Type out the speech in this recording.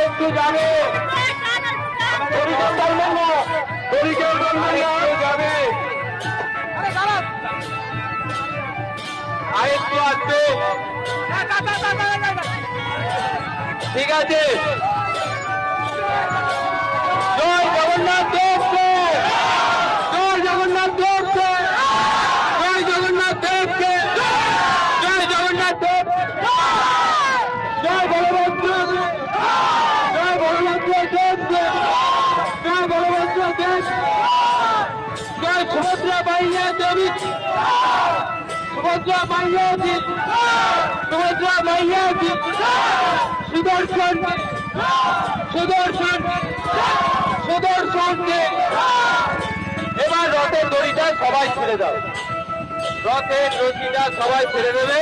একটু যাবে, পরিচয় বলবেন না, পরিচয় বলবেন না, যাবে আরেকটু আসবে। ঠিক আছে, জয় জগন্নাথ দেবকে, জয় জগন্নাথ দেবকে, জয় জগন্নাথ দেবকে, জয় জগন্নাথ দেব, জয় বলভদ্র, জয় বলভদ্র দেবকে, জয় বলভদ্র দেব, জয় সুভদ্রা মাইয়া দেবী, সুভদ্রা মাইয়া দেব, সুভদ্রা মাইয়া দেব, সুদর্শন সুদর্শন সুদর্শনকে এবার রথের দড়িটা সবাই ছেড়ে দাও, রথের রশিটা সবাই ছেড়ে দেবে।